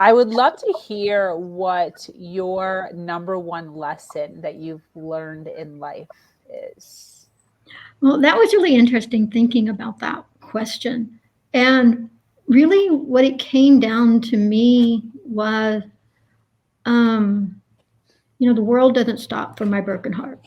I would love to hear what your number one lesson that you've learned in life is. Well, that was really interesting thinking about that question. And really, what it came down to me was, um, the world doesn't stop for my broken heart.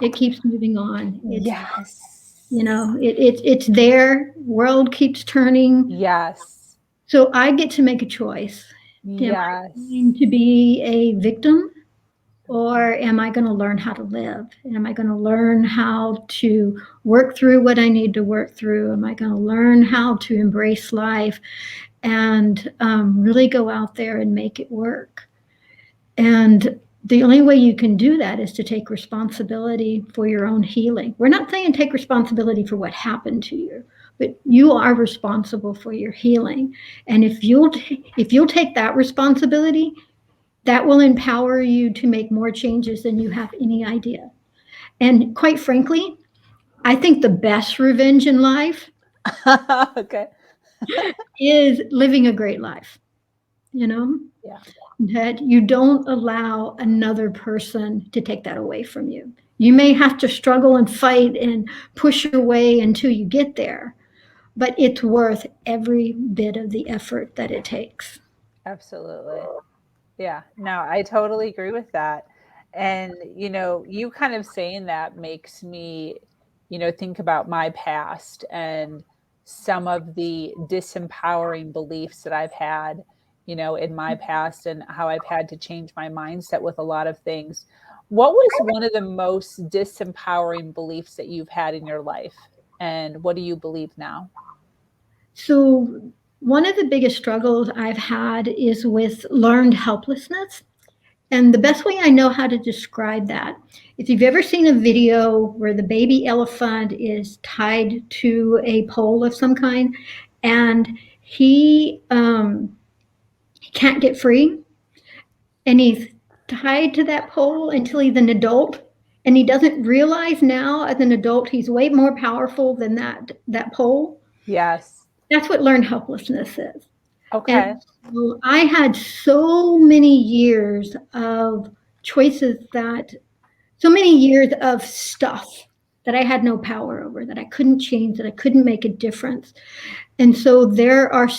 It keeps moving on. Yes. It's there. World keeps turning. Yes. So I get to make a choice. Am I Yes. going to be a victim, or am I going to learn how to live? And am I going to learn how to work through what I need to work through? Am I going to learn how to embrace life and really go out there and make it work? And the only way you can do that is to take responsibility for your own healing. We're not saying take responsibility for what happened to you, but you are responsible for your healing. And if you'll take that responsibility, that will empower you to make more changes than you have any idea. And quite frankly, I think the best revenge in life Okay. is living a great life, you know? Yeah. That you don't allow another person to take that away from you. You may have to struggle and fight and push your way until you get there, but it's worth every bit of the effort that it takes. Absolutely. Yeah. No, I totally agree with that. And, you kind of saying that makes me, think about my past and some of the disempowering beliefs that I've had, in my past and how I've had to change my mindset with a lot of things. What was one of the most disempowering beliefs that you've had in your life? And what do you believe now? So, one of the biggest struggles I've had is with learned helplessness. And the best way I know how to describe that, if you've ever seen a video where the baby elephant is tied to a pole of some kind and he can't get free, and he's tied to that pole until he's an adult, and he doesn't realize now as an adult he's way more powerful than that pole. Yes. That's what learned helplessness is. Okay. And so I had so many years of choices so many years of stuff that I had no power over, that I couldn't change, that I couldn't make a difference. And so there are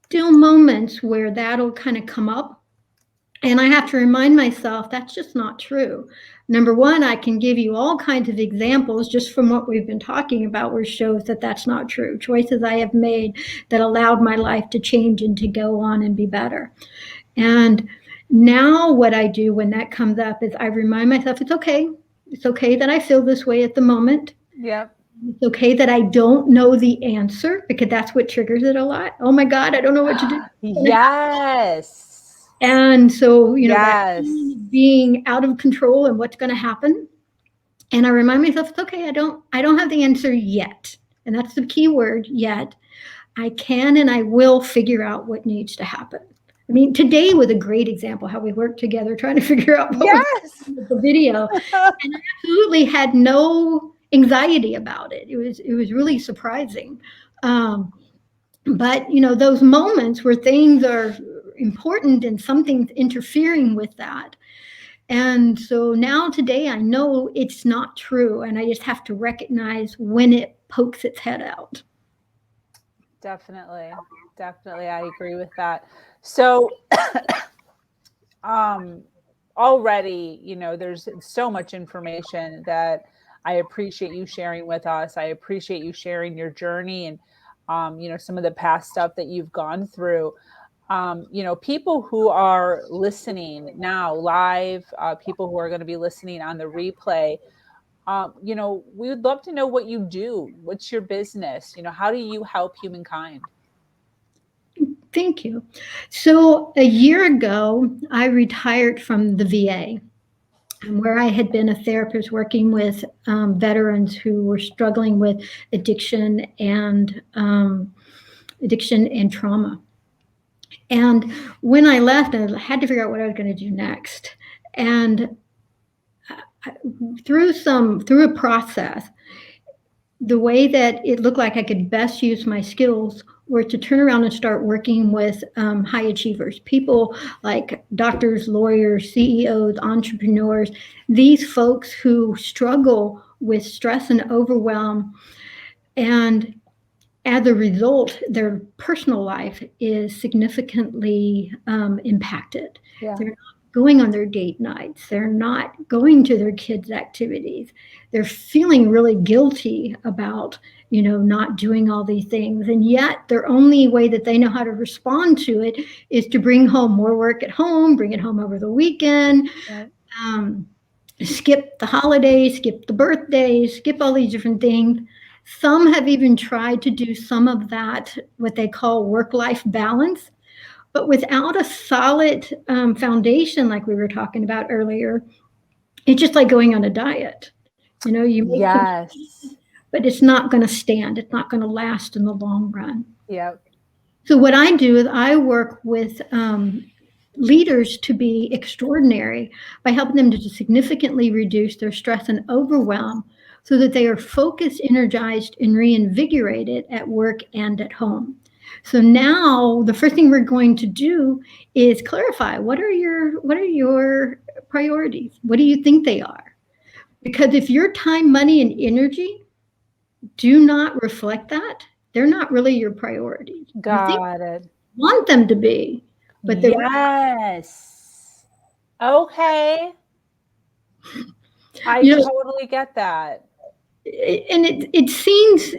still moments where that'll kind of come up. And I have to remind myself that's just not true. Number one, I can give you all kinds of examples just from what we've been talking about where shows that that's not true. Choices I have made that allowed my life to change and to go on and be better. And now what I do when that comes up is I remind myself it's okay. It's okay that I feel this way at the moment. Yep. It's okay that I don't know the answer because that's what triggers it a lot. Oh my God, I don't know what to do. Yes. And so, that Yes. being out of control and what's going to happen. And I remind myself, it's okay. I don't have the answer yet. And that's the key word, yet. I can and I will figure out what needs to happen. I mean, today was a great example how we worked together trying to figure out what was Yes. with the video. And I absolutely had no anxiety about it. It was really surprising. But those moments where things are important and something's interfering with that. And so now today I know it's not true, and I just have to recognize when it pokes its head out. Definitely. Definitely. I agree with that. So, um, already, there's so much information that I appreciate you sharing with us. I appreciate you sharing your journey and, some of the past stuff that you've gone through. People who are listening now live, people who are going to be listening on the replay, we would love to know what you do. What's your business? How do you help humankind? Thank you. So a year ago, I retired from the VA, where I had been a therapist working with veterans who were struggling with addiction and trauma. And when I left, I had to figure out what I was going to do next. And through a process, the way that it looked like I could best use my skills were to turn around and start working with high achievers, people like doctors, lawyers, CEOs, entrepreneurs, these folks who struggle with stress and overwhelm, and as a result, their personal life is significantly impacted. Yeah. They're not going on their date nights. They're not going to their kids' activities. They're feeling really guilty about, not doing all these things. And yet, their only way that they know how to respond to it is to bring home more work at home, bring it home over the weekend. Right. Skip the holidays, skip the birthdays, skip all these different things. Some have even tried to do some of that, what they call work-life balance, but without a solid foundation, like we were talking about earlier, it's just like going on a diet. You make the Yes. change, but it's not going to stand. It's not going to last in the long run. Yep. So what I do is I work with leaders to be extraordinary by helping them to significantly reduce their stress and overwhelm so that they are focused, energized, and reinvigorated at work and at home. So now the first thing we're going to do is clarify what are your priorities? What do you think they are? Because if your time, money, and energy do not reflect that, they're not really your priorities. You think Got it. you want them to be, but they're Yes. Okay. I you know, totally get that. and it seems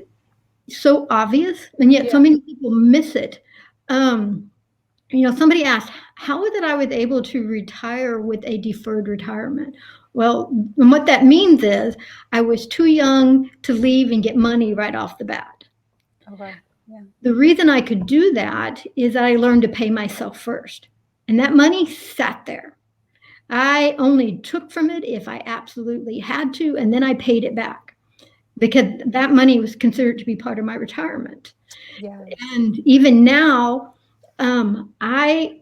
so obvious, and yet so Yeah. many people miss it. Somebody asked, how is it I was able to retire with a deferred retirement? Well, and what that means is I was too young to leave and get money right off the bat. Okay. Yeah. The reason I could do that is that I learned to pay myself first. And that money sat there. I only took from it if I absolutely had to, and then I paid it back because that money was considered to be part of my retirement. Yeah. And even now, I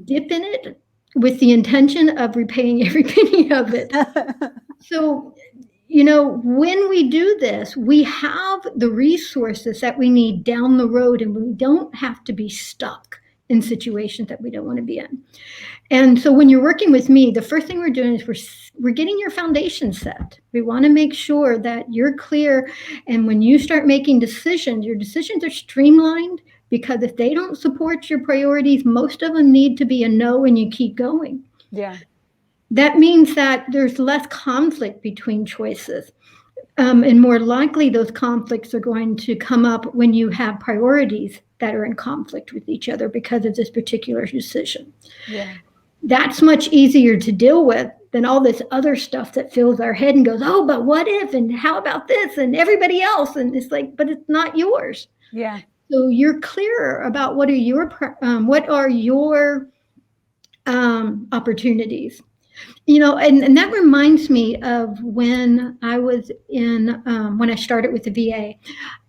dip in it with the intention of repaying every penny of it. So, when we do this, we have the resources that we need down the road, and we don't have to be stuck in situations that we don't want to be in. And so when you're working with me, the first thing we're doing is we're getting your foundation set. We want to make sure that you're clear. And when you start making decisions, your decisions are streamlined, because if they don't support your priorities, most of them need to be a no and you keep going. Yeah. That means that there's less conflict between choices. And more likely, those conflicts are going to come up when you have priorities that are in conflict with each other because of this particular decision. Yeah. That's much easier to deal with than all this other stuff that fills our head and goes, oh, but what if, and how about this, and everybody else? And it's like, but it's not yours. Yeah. So you're clearer about what are your opportunities. And that reminds me of when I was when I started with the VA.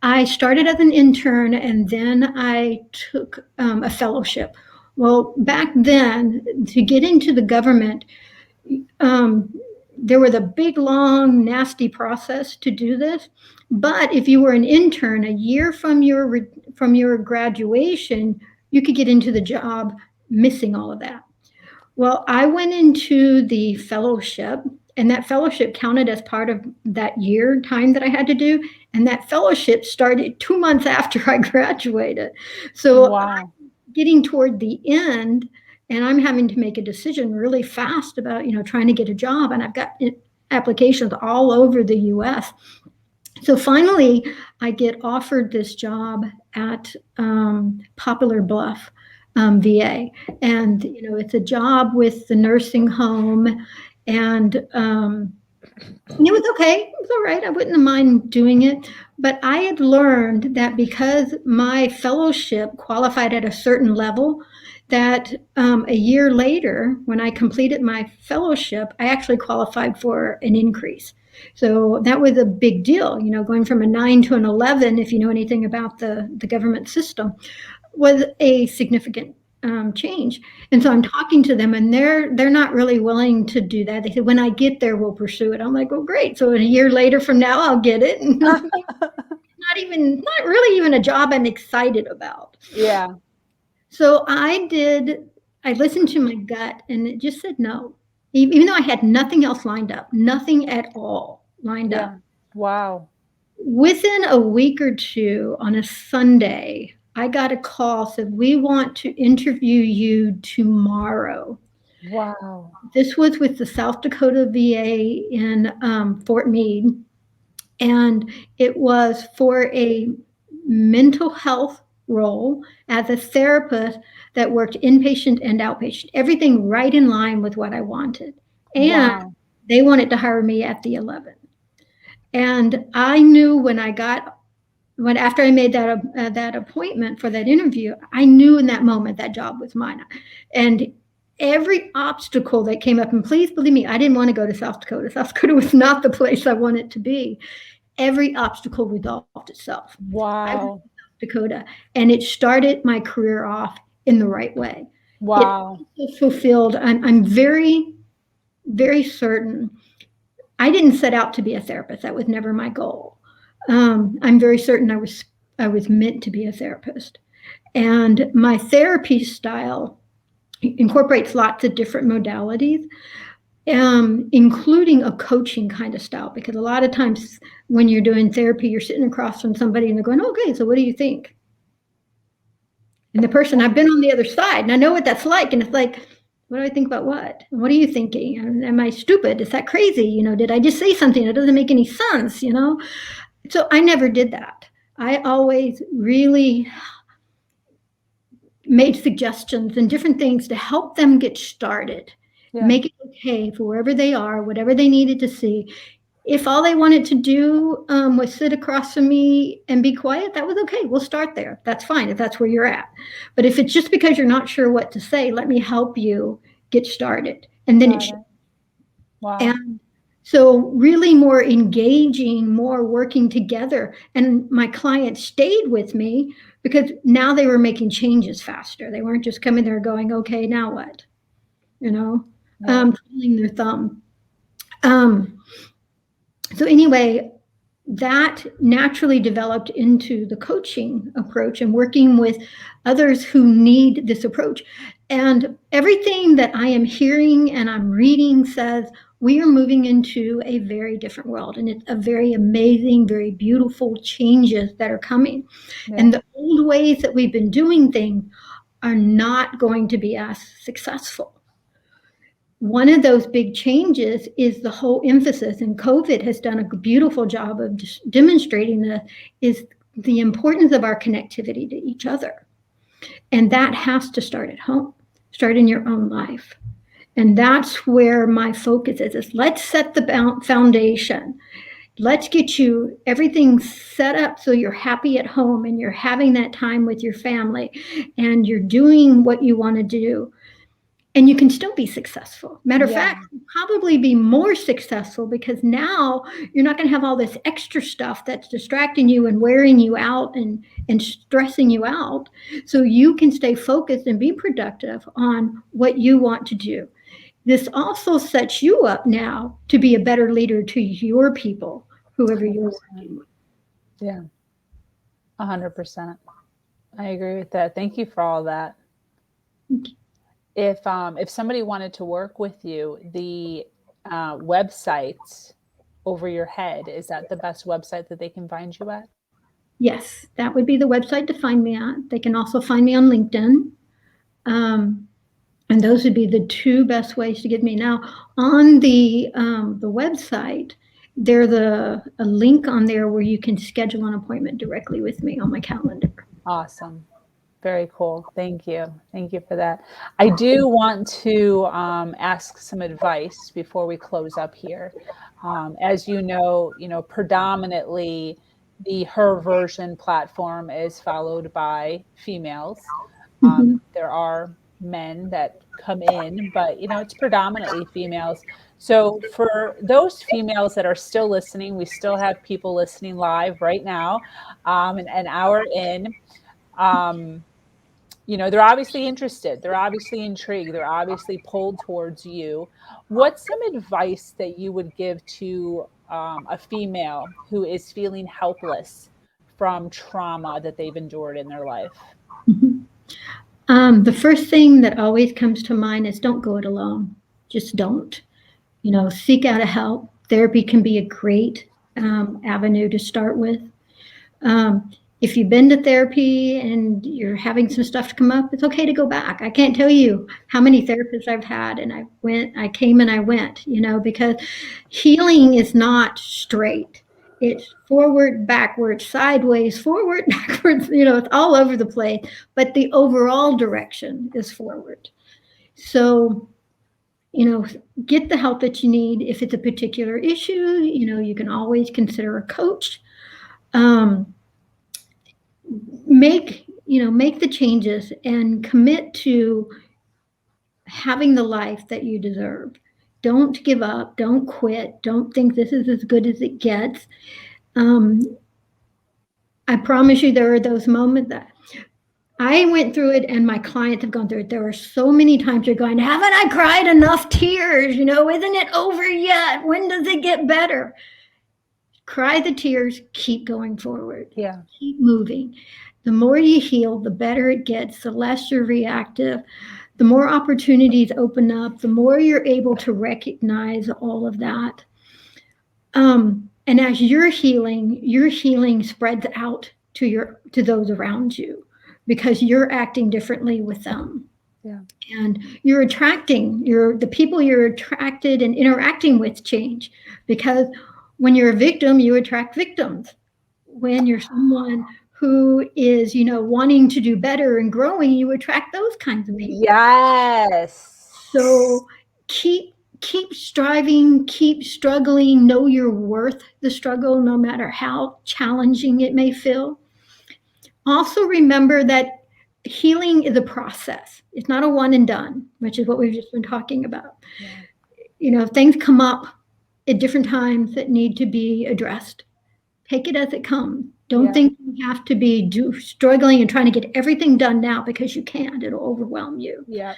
I started as an intern, and then I took a fellowship. Well, back then, to get into the government, there was a big, long, nasty process to do this. But if you were an intern, a year from your graduation, you could get into the job missing all of that. Well, I went into the fellowship, and that fellowship counted as part of that year time that I had to do. And that fellowship started 2 months after I graduated. So Wow. I'm getting toward the end, and I'm having to make a decision really fast about, trying to get a job. And I've got applications all over the US. So finally, I get offered this job at Poplar Bluff. VA, and it's a job with the nursing home, and it was okay. It was all right. I wouldn't mind doing it, but I had learned that because my fellowship qualified at a certain level, that a year later, when I completed my fellowship, I actually qualified for an increase. So that was a big deal, going from a 9 to an 11, if you know anything about the government system, was a significant change. And so I'm talking to them, and they're not really willing to do that. They said, when I get there, we'll pursue it. I'm like, well, great. So a year later from now, I'll get it. And not not really even a job I'm excited about. Yeah. So I listened to my gut and it just said no. Even though I had nothing else lined up, nothing at all lined up. Yeah. Wow. Within a week or two on a Sunday, I got a call, said, "We want to interview you tomorrow." Wow. This was with the South Dakota VA in Fort Meade, and it was for a mental health role as a therapist that worked inpatient and outpatient, everything right in line with what I wanted. And Wow. they wanted to hire me at the 11th. And I knew when after I made that appointment for that interview, I knew in that moment that job was mine. And every obstacle that came up, and please believe me, I didn't want to go to South Dakota. South Dakota was not the place I wanted to be. Every obstacle resolved itself. I went to Wow. South Dakota, and it started my career off in the right way. It Wow. also fulfilled. I'm very, very certain. I didn't set out to be a therapist. That was never my goal. I'm very certain I was meant to be a therapist, and my therapy style incorporates lots of different modalities, including a coaching kind of style. Because a lot of times when you're doing therapy, you're sitting across from somebody and they're going, "Okay, so what do you think?" And the person, I've been on the other side and I know what that's like. And it's like, what do I think about what? What are you thinking? Am I stupid? Is that crazy? Did I just say something that doesn't make any sense? So I never did that. I always really made suggestions and different things to help them get started, Yeah. make it okay for wherever they are, whatever they needed to see. If all they wanted to do was sit across from me and be quiet, that was okay. We'll start there. That's fine if that's where you're at. But if it's just because you're not sure what to say, let me help you get started. And then Got it. Wow. and so really more engaging, more working together. And my clients stayed with me because now they were making changes faster. They weren't just coming there going, okay, now what? Yeah. Twiddling their thumb. Um, so anyway, that naturally developed into the coaching approach and working with others who need this approach. And everything that I am hearing and I'm reading says we are moving into a very different world. And it's a very amazing, very beautiful changes that are coming. Yeah. And the old ways that we've been doing things are not going to be as successful. One of those big changes is the whole emphasis, and COVID has done a beautiful job of demonstrating this, is the importance of our connectivity to each other. And that has to start at home, start in your own life. And that's where my focus is let's set the foundation. Let's get you everything set up so you're happy at home and you're having that time with your family and you're doing what you want to do. And you can still be successful. Matter of Yeah. fact, you'll probably be more successful because now you're not going to have all this extra stuff that's distracting you and wearing you out and stressing you out. So you can stay focused and be productive on what you want to do. This also sets you up now to be a better leader to your people, whoever you're 100%. working with. Yeah. 100%. I agree with that. Thank you for all that. If somebody wanted to work with you, the website over your head, is that the best website that they can find you at? Yes, that would be the website to find me at. They can also find me on LinkedIn. Um, And those would be the two best ways to get me. Now, on the website, there's a link on there where you can schedule an appointment directly with me on my calendar. Awesome. Very cool. Thank you. Thank you for that. I do want to ask some advice before we close up here. As predominantly the her version platform is followed by females. Mhm. There are men that come in, but it's predominantly females. So for those females that are still listening, we still have people listening live right now, an hour in. Um, they're obviously interested, they're obviously intrigued, they're obviously pulled towards you. What's some advice that you would give to a female who is feeling helpless from trauma that they've endured in their life? Mhm. The first thing that always comes to mind is don't go it alone. Just don't. Seek out a help. Therapy can be a great avenue to start with. Um, if you've been to therapy and you're having some stuff to come up, it's okay to go back. I can't tell you how many therapists I've had, and I came and I went, because healing is not straight. It's forward, backwards, sideways, forward, backwards, it's all over the place, but the overall direction is forward. So, you know, get the help that you need. If it's a particular issue, you can always consider a coach. Um, make the changes and commit to having the life that you deserve. Don't give up. Don't quit. Don't think this is as good as it gets. Um, I promise you, there are those moments that I went through it and my clients have gone through it. There are so many times you're going, haven't I cried enough tears? Isn't it over yet? When does it get better? Cry the tears, keep going forward. Yeah. Keep moving. The more you heal, the better it gets, the less you're reactive, the more opportunities open up, the more you're able to recognize all of that. And as your healing spreads out to those around you because you're acting differently with them. Yeah. And you're attracting the people you're attracted and interacting with change, because when you're a victim, you attract victims. When you're someone who is, wanting to do better and growing, you attract those kinds of people. Yes. So keep striving, keep struggling, know you're worth the struggle no matter how challenging it may feel. Also remember that healing is a process. It's not a one and done, which is what we've just been talking about. Yeah. Things come up at different times that need to be addressed. Take it as it comes. Don't think you have to be struggling and trying to get everything done now, because you can't. It'll overwhelm you. Yeah.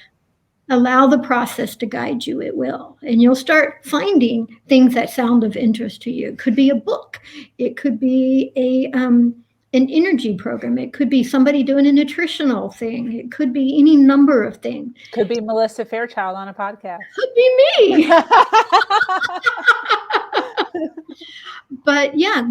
Allow the process to guide you. It will. And you'll start finding things that sound of interest to you. It could be a book. It could be an energy program. It could be somebody doing a nutritional thing. It could be any number of things. Could be Melissa Fairchild on a podcast. Could be me. But yeah,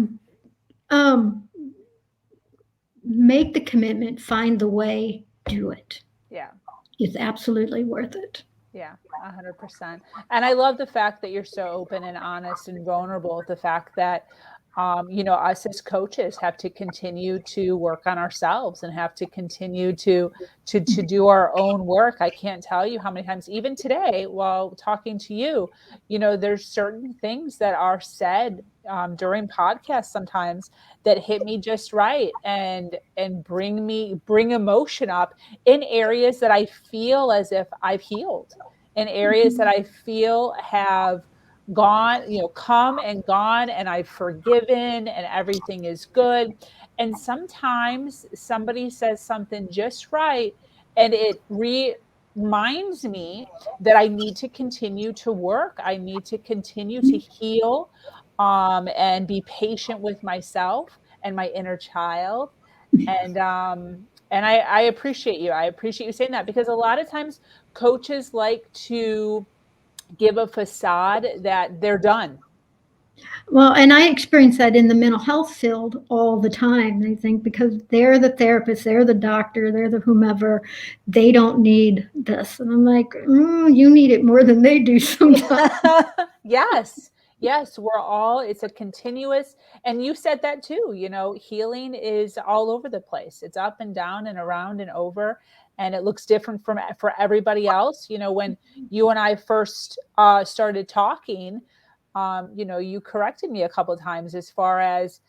make the commitment, find the way, do it. Yeah. It's absolutely worth it. Yeah, 100%. And I love the fact that you're so open and honest and vulnerable. The fact that, us as coaches have to continue to work on ourselves and have to continue to do our own work. I can't tell you how many times, even today, while talking to you, there's certain things that are said during podcasts sometimes that hit me just right and bring emotion up in areas that I feel as if I've healed, in areas that I feel have gone, come and gone, and I've forgiven and everything is good. And sometimes somebody says something just right and it reminds me that I need to continue to work. I need to continue to heal, and be patient with myself and my inner child. And I appreciate you. I appreciate you saying that, because a lot of times coaches like to give a facade that they're done. Well, and I experience that in the mental health field all the time. I think because they're the therapist, they're the doctor, they're the whomever, they don't need this. And I'm like, you need it more than they do sometimes. Yes. Yes, it's a continuous, and you said that too, healing is all over the place. It's up and down and around and over, and it looks different for everybody else. When you and I first started talking, you corrected me a couple of times as far as,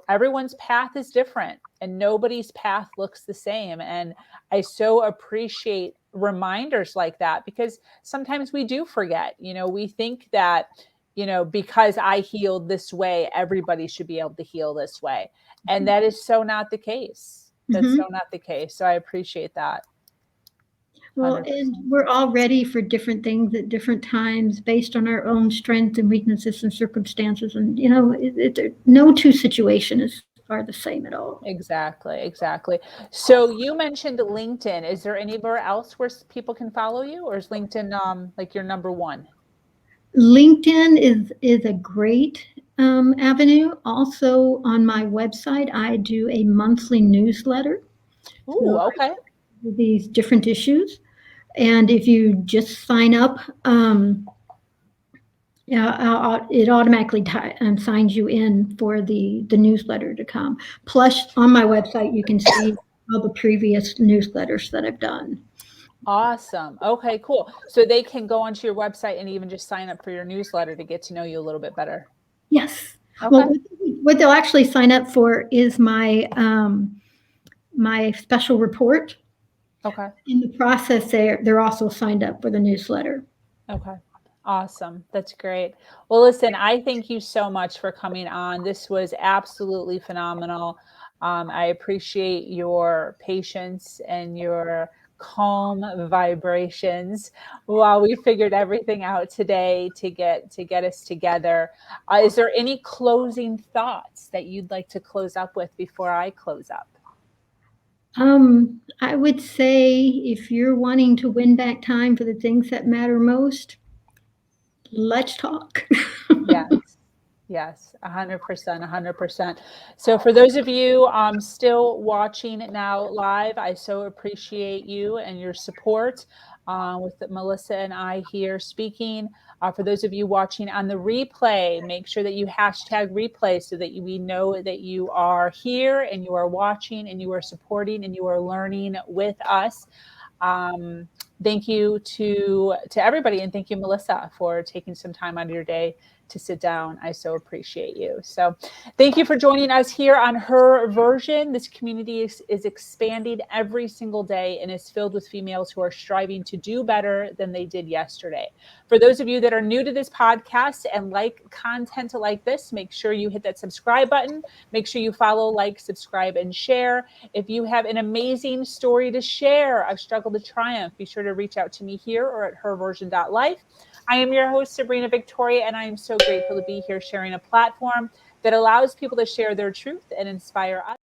everyone's path is different and nobody's path looks the same. And I so appreciate reminders like that, because sometimes we do forget, we think that, because I healed this way, everybody should be able to heal this way. And that is so not the case. That's so not the case. So I appreciate that. Well, 100%. and we're all ready for different things at different times based on our own strengths and weaknesses and circumstances. And, no two situation is are the same at all. Exactly, exactly. So you mentioned LinkedIn. Is there anywhere else where people can follow you, or is LinkedIn like your number one? LinkedIn is a great avenue. Also, on my website, I do a monthly newsletter. Ooh, So okay. these different issues. And if you just sign up, yeah, it automatically signs you in for the newsletter to come. Plus, on my website, you can see all the previous newsletters that I've done. Awesome. Okay, cool. So they can go onto your website and even just sign up for your newsletter to get to know you a little bit better. Yes. Well, Okay. what they'll actually sign up for is my special report. Okay. In the process, they're also signed up for the newsletter. Okay. Awesome. That's great. Well, listen, I thank you so much for coming on. This was absolutely phenomenal. I appreciate your patience and your calm vibrations while we figured everything out today to get us together. Is there any closing thoughts that you'd like to close up with before I close up? I would say if you're wanting to win back time for the things that matter most, let's talk. Yes. Yes, 100%, 100%. So for those of you still watching it now live, I so appreciate you and your support with Melissa and I here speaking. For those of you watching on the replay, make sure that you hashtag replay so that we know that you are here and you are watching and you are supporting and you are learning with us. Um, Thank you to everybody, and thank you, Melissa, for taking some time out of your day to sit down. I so appreciate you. So thank you for joining us here on Her Version. This community is expanding every single day and is filled with females who are striving to do better than they did yesterday. For those of you that are new to this podcast and like content like this, make sure you hit that subscribe button. Make sure you follow, like, subscribe, and share. If you have an amazing story to share of struggle to triumph, be sure to reach out to me here or at herversion.life. I am your host, Sabrina Victoria, and I am so grateful to be here sharing a platform that allows people to share their truth and inspire us.